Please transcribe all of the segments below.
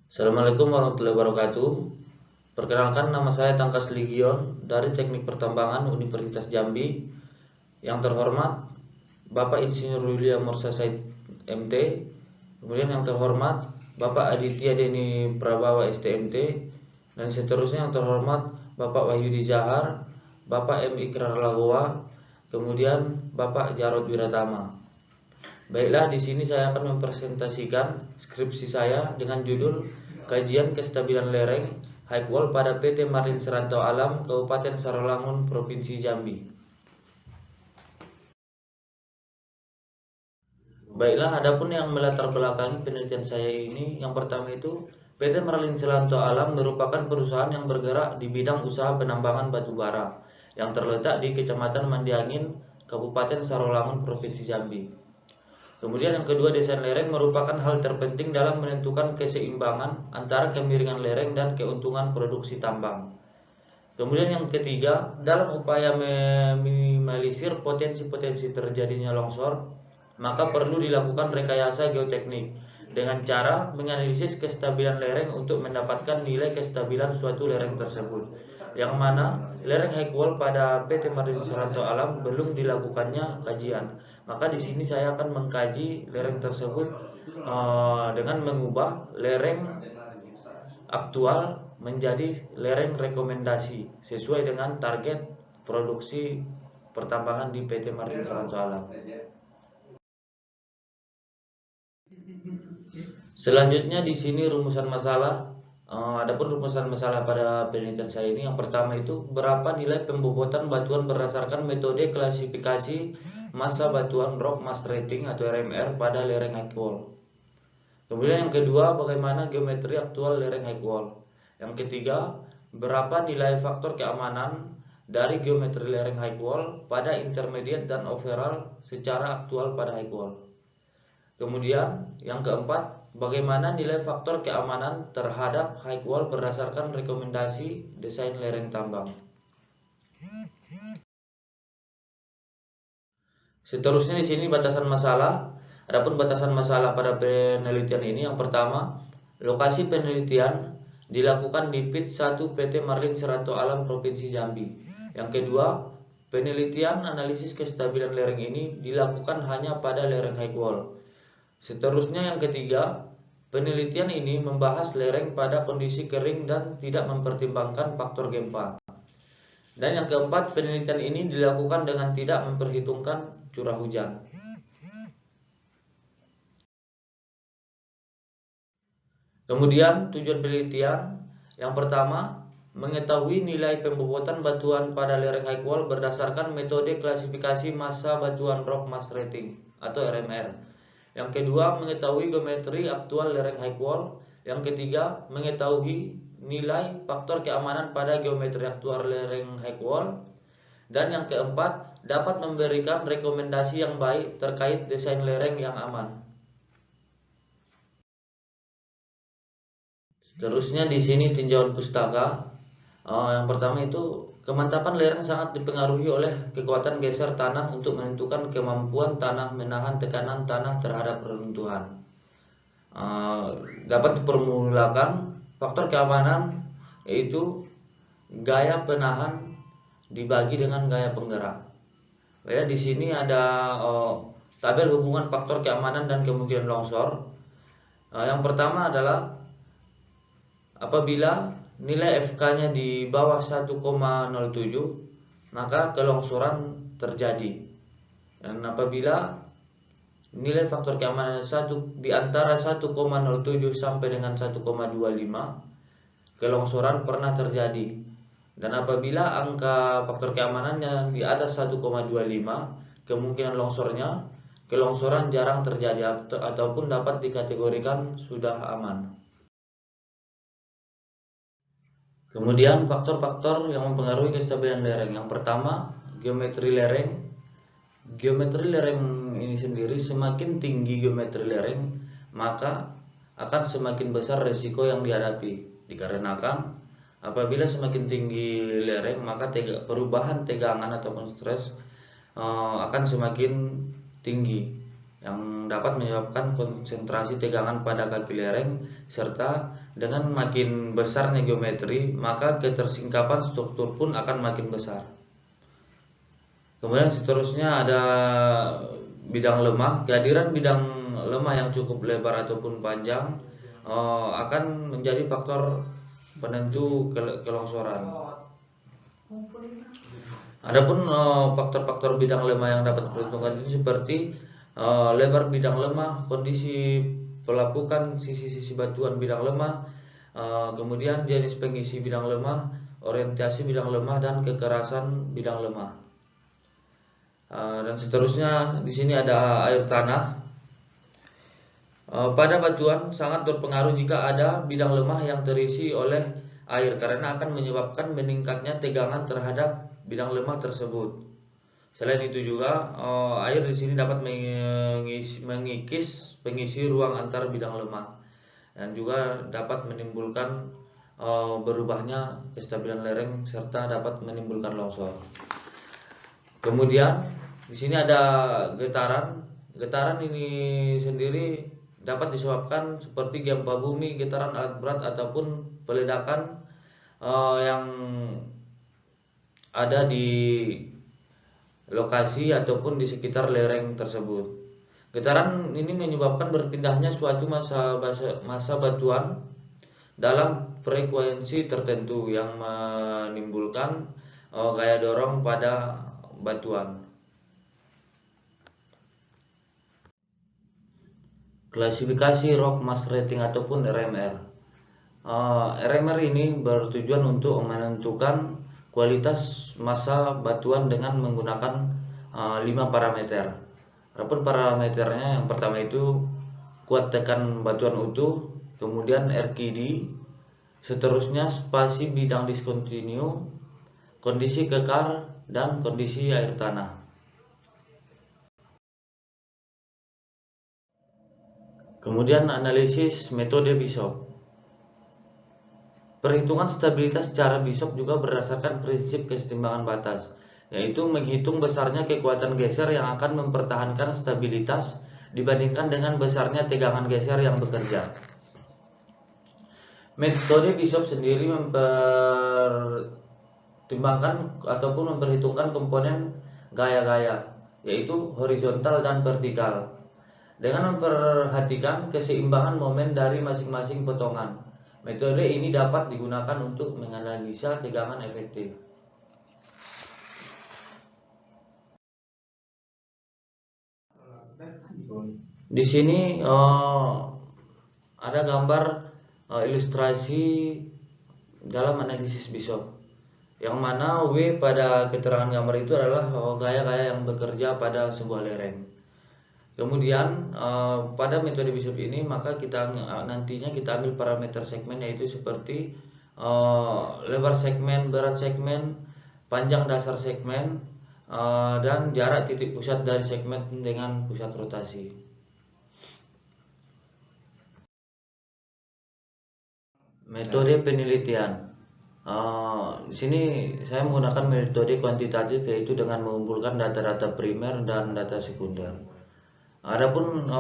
Assalamualaikum warahmatullahi wabarakatuh. Perkenalkan, nama saya Tangkas Ligion dari Teknik Pertambangan Universitas Jambi. Yang terhormat Bapak Insinyur William Morsasaid MT. Kemudian yang terhormat Bapak Aditya Deni Prabawa STMT. Dan seterusnya yang terhormat Bapak Wahyudi Zahar, Bapak M. Ikrar Lagowa, kemudian Bapak Jarod Wiratama. Baiklah, di sini saya akan mempresentasikan skripsi saya dengan judul Kajian Kestabilan Lereng High Wall pada PT Marine Serantau Alam Kabupaten Sarolangun Provinsi Jambi. Baiklah, adapun yang melatar belakangi penelitian saya ini, yang pertama itu PT Marine Serantau Alam merupakan perusahaan yang bergerak di bidang usaha penambangan batu bara yang terletak di Kecamatan Mandiangin, Kabupaten Sarolangun Provinsi Jambi. Kemudian yang kedua, desain lereng merupakan hal terpenting dalam menentukan keseimbangan antara kemiringan lereng dan keuntungan produksi tambang. Kemudian yang ketiga, dalam upaya meminimalisir potensi-potensi terjadinya longsor, maka perlu dilakukan rekayasa geoteknik dengan cara menganalisis kestabilan lereng untuk mendapatkan nilai kestabilan suatu lereng tersebut, yang mana lereng high wall pada PT Marine Serantau Alam belum dilakukannya kajian. Maka di sini saya akan mengkaji lereng tersebut dengan mengubah lereng aktual menjadi lereng rekomendasi sesuai dengan target produksi pertambangan di PT Marine Serantau Alam. Selanjutnya di sini rumusan masalah. Adapun rumusan masalah pada penelitian saya ini, yang pertama itu berapa nilai pembobotan batuan berdasarkan metode klasifikasi massa batuan rock mass rating atau RMR pada lereng high wall. Kemudian yang kedua, bagaimana geometri aktual lereng high wall. Yang ketiga, berapa nilai faktor keamanan dari geometri lereng high wall pada intermediate dan overall secara aktual pada high wall. Kemudian yang keempat, bagaimana nilai faktor keamanan terhadap high wall berdasarkan rekomendasi desain lereng tambang. Seterusnya di sini batasan masalah. Adapun batasan masalah pada penelitian ini, yang pertama, lokasi penelitian dilakukan di PIT 1 PT Marine Serantau Alam Provinsi Jambi. Yang kedua, penelitian analisis kestabilan lereng ini dilakukan hanya pada lereng high wall. Seterusnya yang ketiga, penelitian ini membahas lereng pada kondisi kering dan tidak mempertimbangkan faktor gempa. Dan yang keempat, penelitian ini dilakukan dengan tidak memperhitungkan curah hujan. Kemudian tujuan penelitian, yang pertama, mengetahui nilai pembobotan batuan pada lereng high wall berdasarkan metode klasifikasi massa batuan rock mass rating atau RMR. Yang kedua, mengetahui geometri aktual lereng high wall. Yang ketiga, mengetahui nilai faktor keamanan pada geometri aktual lereng high wall. Dan yang keempat, dapat memberikan rekomendasi yang baik terkait desain lereng yang aman. Seterusnya di sini tinjauan pustaka. Yang pertama itu, kemantapan lereng sangat dipengaruhi oleh kekuatan geser tanah untuk menentukan kemampuan tanah menahan tekanan tanah terhadap reruntuhan. Dapat dipermulakan faktor keamanan yaitu gaya penahan dibagi dengan gaya penggerak. Ya, di sini ada tabel hubungan faktor keamanan dan kemungkinan longsor. Yang pertama adalah apabila nilai FK-nya di bawah 1,07, maka kelongsoran terjadi. Dan apabila nilai faktor keamanan di antara 1,07 sampai dengan 1,25, kelongsoran pernah terjadi. Dan apabila angka faktor keamanannya di atas 1,25, kemungkinan kelongsoran jarang terjadi ataupun dapat dikategorikan sudah aman. Kemudian faktor-faktor yang mempengaruhi kestabilan lereng. Yang pertama, geometri lereng. Geometri lereng ini sendiri, semakin tinggi geometri lereng, maka akan semakin besar resiko yang dihadapi. Dikarenakan apabila semakin tinggi lereng, maka perubahan tegangan ataupun stres akan semakin tinggi, yang dapat menyebabkan konsentrasi tegangan pada kaki lereng serta dengan makin besarnya geometri, maka ketersingkapan struktur pun akan makin besar. Kemudian seterusnya ada bidang lemah. Kehadiran bidang lemah yang cukup lebar ataupun panjang akan menjadi faktor penentu kelongsoran. Adapun faktor-faktor bidang lemah yang dapat diperhitungkan itu seperti lebar bidang lemah, kondisi pelapukan sisi-sisi batuan bidang lemah, kemudian jenis pengisi bidang lemah, orientasi bidang lemah, dan kekerasan bidang lemah. Dan seterusnya di sini ada air tanah. Pada batuan sangat berpengaruh jika ada bidang lemah yang terisi oleh air karena akan menyebabkan meningkatnya tegangan terhadap bidang lemah tersebut. Selain itu juga air di sini dapat mengikis pengisi ruang antar bidang lemah dan juga dapat menimbulkan berubahnya kestabilan lereng serta dapat menimbulkan longsor. Kemudian di sini ada getaran. Getaran ini sendiri dapat disebabkan seperti gempa bumi, getaran alat berat ataupun peledakan yang ada di lokasi ataupun di sekitar lereng tersebut. Getaran ini menyebabkan berpindahnya suatu massa batuan dalam frekuensi tertentu yang menimbulkan gaya dorong pada batuan. Klasifikasi rock mass rating ataupun RMR. RMR ini bertujuan untuk menentukan kualitas massa batuan dengan menggunakan 5 parameter. Adapun parameternya yang pertama itu kuat tekan batuan utuh, kemudian RKD, seterusnya spasi bidang diskontinu, kondisi kekar, dan kondisi air tanah. Kemudian analisis metode Bishop. Perhitungan stabilitas secara Bishop juga berdasarkan prinsip kesetimbangan batas, yaitu menghitung besarnya kekuatan geser yang akan mempertahankan stabilitas dibandingkan dengan besarnya tegangan geser yang bekerja. Metode Bishop sendiri mempertimbangkan ataupun memperhitungkan komponen gaya-gaya, yaitu horizontal dan vertikal, dengan memperhatikan keseimbangan momen dari masing-masing potongan. Metode ini dapat digunakan untuk menganalisa tegangan efektif. Di sini ada gambar ilustrasi dalam analisis Bishop, yang mana W pada keterangan gambar itu adalah gaya-gaya yang bekerja pada sebuah lereng. Kemudian pada metode Bishop ini maka nantinya kita ambil parameter segmen, yaitu seperti lebar segmen, berat segmen, panjang dasar segmen, dan jarak titik pusat dari segmen dengan pusat rotasi. Metode penelitian. Di sini saya menggunakan metode kuantitatif, yaitu dengan mengumpulkan data-data primer dan data sekunder. Adapun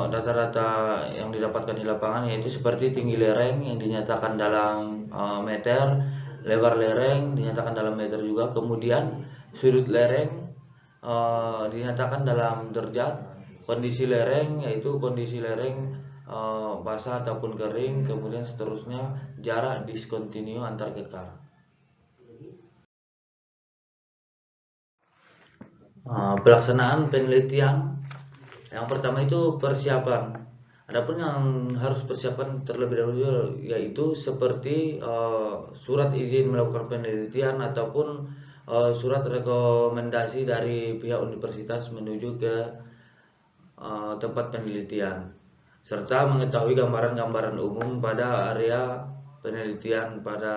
data-data yang didapatkan di lapangan yaitu seperti tinggi lereng yang dinyatakan dalam meter, lebar lereng dinyatakan dalam meter juga, kemudian sudut lereng dinyatakan dalam derajat, kondisi lereng yaitu kondisi lereng basah ataupun kering, kemudian seterusnya jarak diskontinu antar kekar. Pelaksanaan penelitian. Yang pertama itu persiapan. Adapun yang harus persiapkan terlebih dahulu yaitu seperti surat izin melakukan penelitian ataupun surat rekomendasi dari pihak universitas menuju ke tempat penelitian, serta mengetahui gambaran-gambaran umum pada area penelitian pada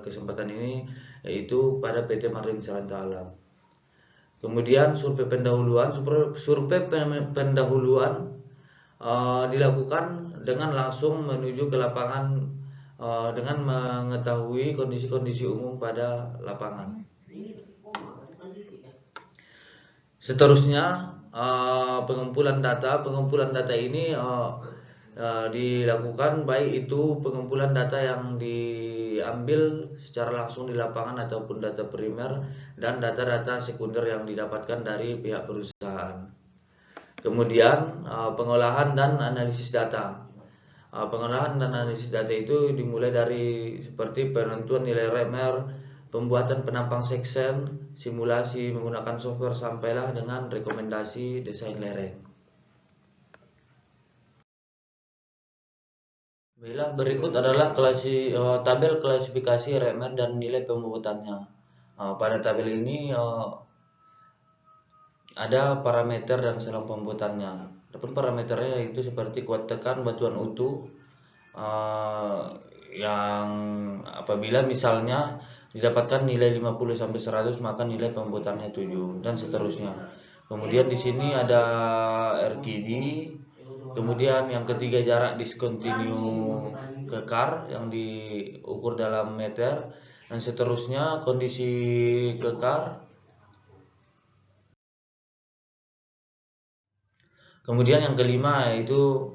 kesempatan ini, yaitu pada PT Marlim Salanta Alam. Kemudian survei pendahuluan. Survei pendahuluan dilakukan dengan langsung menuju ke lapangan dengan mengetahui kondisi-kondisi umum pada lapangan. Seterusnya pengumpulan data. Pengumpulan data ini dilakukan, baik itu pengumpulan data yang diambil secara langsung di lapangan ataupun data primer dan data-data sekunder yang didapatkan dari pihak perusahaan. Kemudian pengolahan dan analisis data. Pengolahan dan analisis data itu dimulai dari seperti penentuan nilai RMR, pembuatan penampang section, simulasi menggunakan software sampailah dengan rekomendasi desain lereng. Baiklah, berikut adalah tabel klasifikasi RMR dan nilai pembobotannya. Pada tabel ini ada parameter dan selang pembobotannya. Adapun parameternya yaitu seperti kuat tekan batuan utuh, yang apabila misalnya didapatkan nilai 50 sampai 100 maka nilai pembobotannya 7 dan seterusnya. Kemudian di sini ada RTD. Kemudian yang ketiga jarak discontinue kekar yang diukur dalam meter dan seterusnya kondisi kekar. Kemudian yang kelima yaitu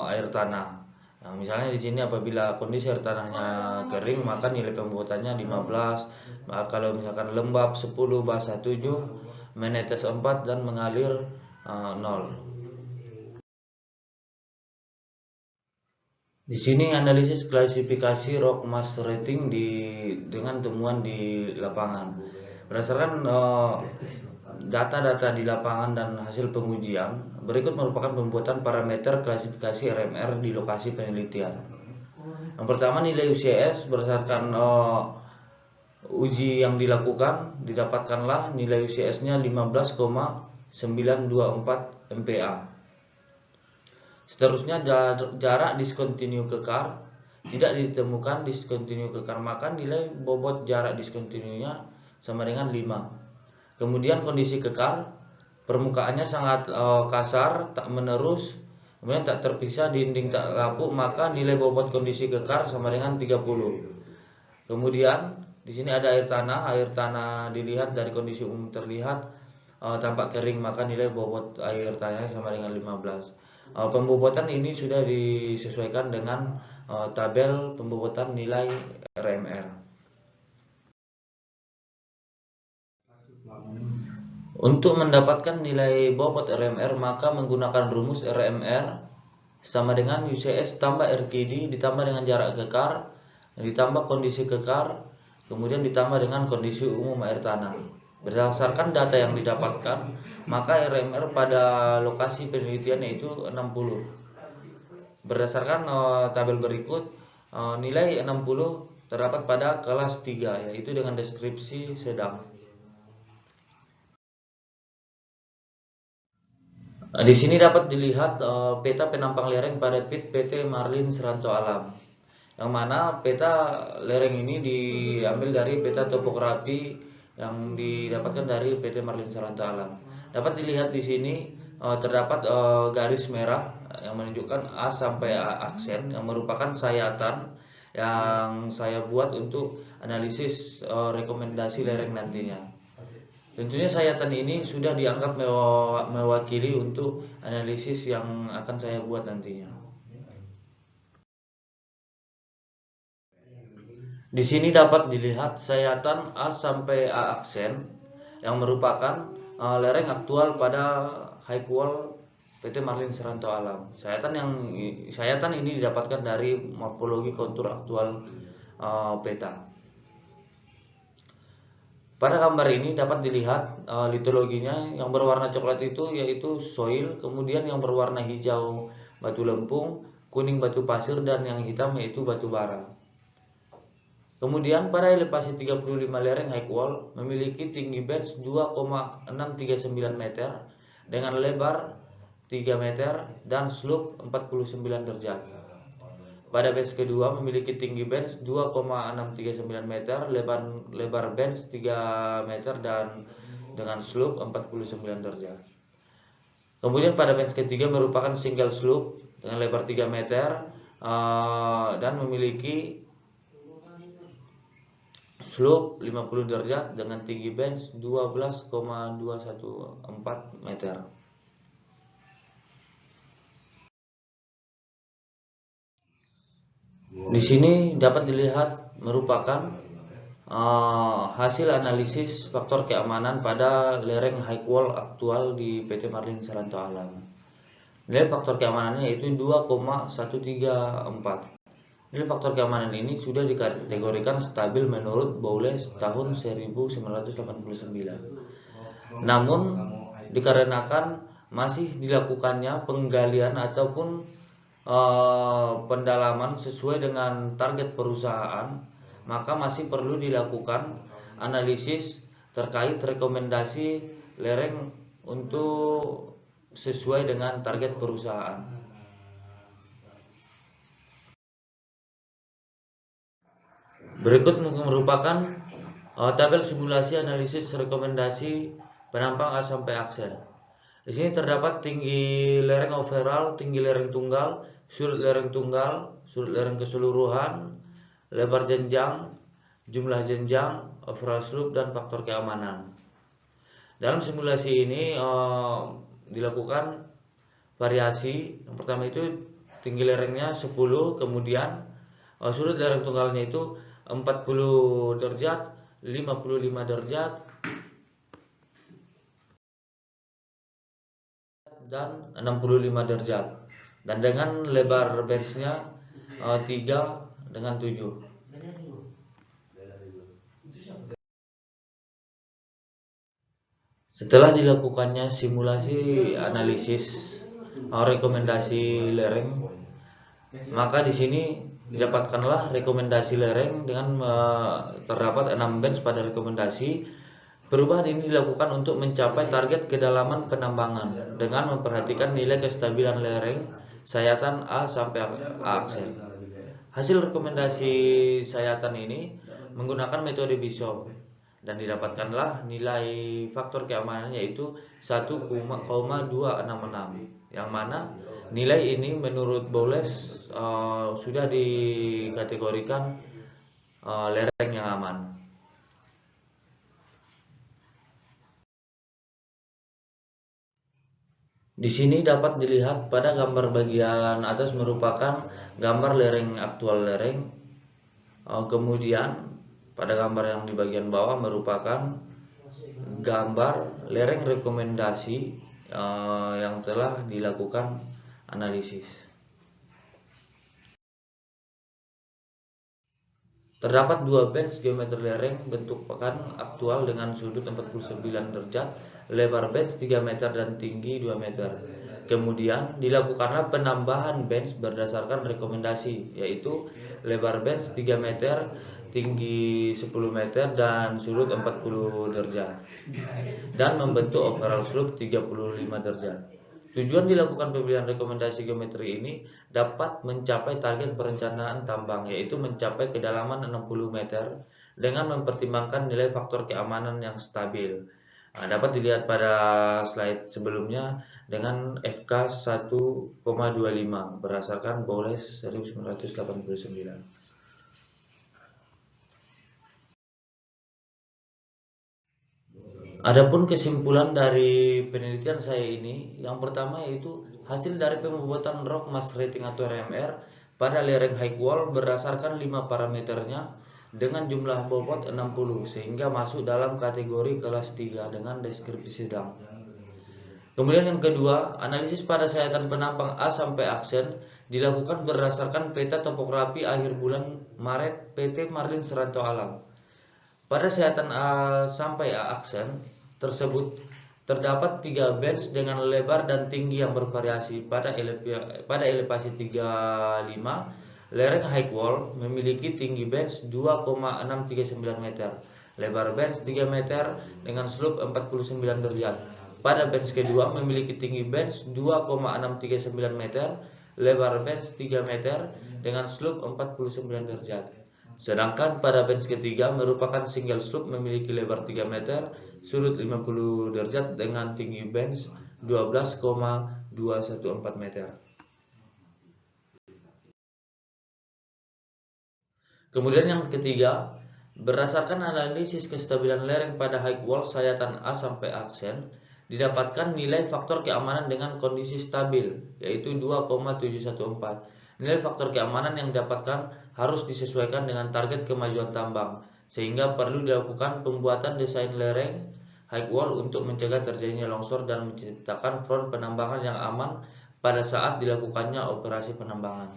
air tanah. Nah, misalnya di sini apabila kondisi air tanahnya kering maka nilai pembobotannya 15. Kalau misalkan lembab 10, basah 7, menetes 4 dan mengalir 0. Di sini analisis klasifikasi rock mass rating dengan temuan di lapangan. Berdasarkan data-data di lapangan dan hasil pengujian, berikut merupakan pembuatan parameter klasifikasi RMR di lokasi penelitian. Yang pertama nilai UCS berdasarkan uji yang dilakukan, didapatkanlah nilai UCS-nya 15,924 MPa. Seterusnya jarak discontinue kekar, tidak ditemukan discontinue kekar maka nilai bobot jarak discontinue-nya sama dengan 5. Kemudian kondisi kekar, permukaannya sangat kasar, tak menerus, kemudian tak terpisah, dinding tak lapuk maka nilai bobot kondisi kekar sama dengan 30. Kemudian di sini ada air tanah dilihat dari kondisi umum terlihat tampak kering maka nilai bobot air tanahnya sama dengan 15. Pembobotan ini sudah disesuaikan dengan tabel pembobotan nilai RMR. Untuk mendapatkan nilai bobot RMR maka menggunakan rumus RMR sama dengan UCS tambah RKD ditambah dengan jarak kekar ditambah kondisi kekar kemudian ditambah dengan kondisi umum air tanah. Berdasarkan data yang didapatkan, maka RMR pada lokasi penelitian yaitu 60. Berdasarkan tabel berikut, nilai 60 terdapat pada kelas 3 yaitu dengan deskripsi sedang. Di sini dapat dilihat peta penampang lereng pada pit PT Marlin Seranto Alam. Yang mana peta lereng ini diambil dari peta topografi yang didapatkan dari PT Marlin Seranto Alam. Dapat dilihat di sini terdapat garis merah yang menunjukkan A sampai A aksen yang merupakan sayatan yang saya buat untuk analisis rekomendasi lereng nantinya. Tentunya sayatan ini sudah dianggap mewakili untuk analisis yang akan saya buat nantinya. Di sini dapat dilihat sayatan A sampai A aksen yang merupakan lereng aktual pada high wall PT Marlin Seranto Alam. Sayatan ini didapatkan dari morfologi kontur aktual peta. Pada gambar ini dapat dilihat litologinya yang berwarna coklat itu yaitu soil, kemudian yang berwarna hijau batu lempung, kuning batu pasir dan yang hitam yaitu batu bara. Kemudian pada elevasi 35 lereng high wall memiliki tinggi bench 2,639 meter dengan lebar 3 meter dan slope 49 derajat. Pada bench kedua memiliki tinggi bench 2,639 meter, lebar bench 3 meter dan dengan slope 49 derajat. Kemudian pada bench ketiga merupakan single slope dengan lebar 3 meter dan memiliki slope 50 derajat dengan tinggi bench 12,214 meter. sini dapat dilihat merupakan hasil analisis faktor keamanan pada lereng high wall aktual di PT Marlin Seranto Alam. Nilai faktor keamanannya yaitu 2,134. Nilai faktor keamanan ini sudah dikategorikan stabil menurut Bowles tahun 1989. Namun dikarenakan masih dilakukannya penggalian ataupun pendalaman sesuai dengan target perusahaan, maka masih perlu dilakukan analisis terkait rekomendasi lereng untuk sesuai dengan target perusahaan. Berikut merupakan tabel simulasi analisis rekomendasi penampang A sampai aksen. Di sini terdapat tinggi lereng overall, tinggi lereng tunggal, sudut lereng tunggal, sudut lereng keseluruhan, lebar jenjang, jumlah jenjang, overall slope, dan faktor keamanan. Dalam simulasi ini dilakukan variasi. Yang pertama itu tinggi lerengnya 10, kemudian sudut lereng tunggalnya itu 40 derajat, 55 derajat, dan 65 derajat, dan dengan lebar benchnya 3 dengan 7. Setelah dilakukannya simulasi analisis rekomendasi lereng, maka di sini didapatkanlah rekomendasi lereng dengan terdapat 6 bench pada rekomendasi. Perubahan ini dilakukan untuk mencapai target kedalaman penambangan dengan memperhatikan nilai kestabilan lereng sayatan A sampai A aksen. Hasil rekomendasi sayatan ini menggunakan metode Bishop dan didapatkanlah nilai faktor keamanan yaitu 1,266, yang mana nilai ini menurut Bowles sudah dikategorikan lereng yang aman. Di sini dapat dilihat pada gambar bagian atas merupakan gambar lereng aktual lereng. Kemudian pada gambar yang di bagian bawah merupakan gambar lereng rekomendasi yang telah dilakukan analisis. Terdapat 2 bench geometri lereng bentuk pekan aktual dengan sudut 49 derajat, lebar bench 3 meter dan tinggi 2 meter. Kemudian dilakukanlah penambahan bench berdasarkan rekomendasi, yaitu lebar bench 3 meter, tinggi 10 meter dan sudut 40 derajat, dan membentuk overall slope 35 derajat. Tujuan dilakukan pemilihan rekomendasi geometri ini dapat mencapai target perencanaan tambang, yaitu mencapai kedalaman 60 meter dengan mempertimbangkan nilai faktor keamanan yang stabil. Dapat dilihat pada slide sebelumnya dengan FK 1,25 berdasarkan Bowles 1989. Adapun kesimpulan dari penelitian saya ini, yang pertama yaitu hasil dari pembuatan rock mass rating atau RMR pada lereng high wall berdasarkan 5 parameternya dengan jumlah bobot 60 sehingga masuk dalam kategori kelas 3 dengan deskripsi sedang. Kemudian yang kedua, analisis pada sayatan penampang A sampai aksen dilakukan berdasarkan peta topografi akhir bulan Maret PT Marlin Seranto Alam. Pada sayatan A sampai A aksen tersebut terdapat 3 bench dengan lebar dan tinggi yang bervariasi. Pada elevasi 35, lereng high wall memiliki tinggi bench 2,639 meter, lebar bench 3 meter dengan slope 49 derajat. Pada bench kedua memiliki tinggi bench 2,639 meter, lebar bench 3 meter dengan slope 49 derajat. Sedangkan pada bench ketiga merupakan single slope memiliki lebar 3 meter, sudut 50 derajat dengan tinggi bench 12,214 meter. Kemudian yang ketiga, berdasarkan analisis kestabilan lereng pada high wall sayatan A sampai aksen, didapatkan nilai faktor keamanan dengan kondisi stabil yaitu 2,714. Nilai faktor keamanan yang didapatkan harus disesuaikan dengan target kemajuan tambang, sehingga perlu dilakukan pembuatan desain lereng high wall untuk mencegah terjadinya longsor dan menciptakan front penambangan yang aman pada saat dilakukannya operasi penambangan.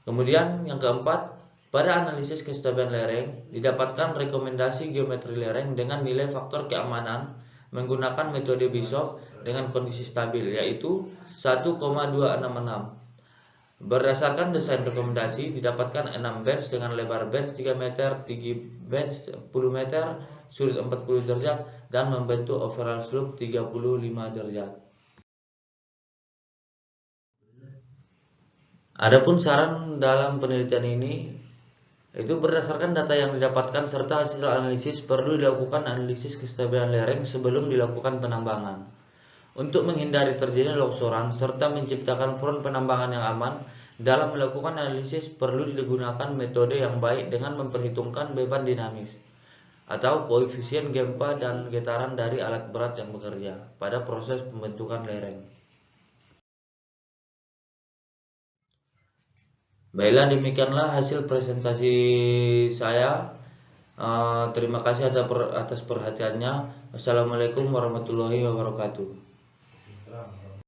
Kemudian yang keempat, pada analisis kestabilan lereng didapatkan rekomendasi geometri lereng dengan nilai faktor keamanan menggunakan metode Bishop dengan kondisi stabil, yaitu 1,266. Berdasarkan desain rekomendasi, didapatkan 6 bench dengan lebar bench 3 meter, tinggi bench 10 meter, sudut 40 derajat, dan membentuk overall slope 35 derajat. Adapun saran dalam penelitian ini, itu berdasarkan data yang didapatkan serta hasil analisis, perlu dilakukan analisis kestabilan lereng sebelum dilakukan penambangan. Untuk menghindari terjadinya longsoran serta menciptakan front penambangan yang aman, dalam melakukan analisis perlu digunakan metode yang baik dengan memperhitungkan beban dinamis atau koefisien gempa dan getaran dari alat berat yang bekerja pada proses pembentukan lereng. Baiklah, demikianlah hasil presentasi saya. Terima kasih atas perhatiannya. Wassalamualaikum warahmatullahi wabarakatuh.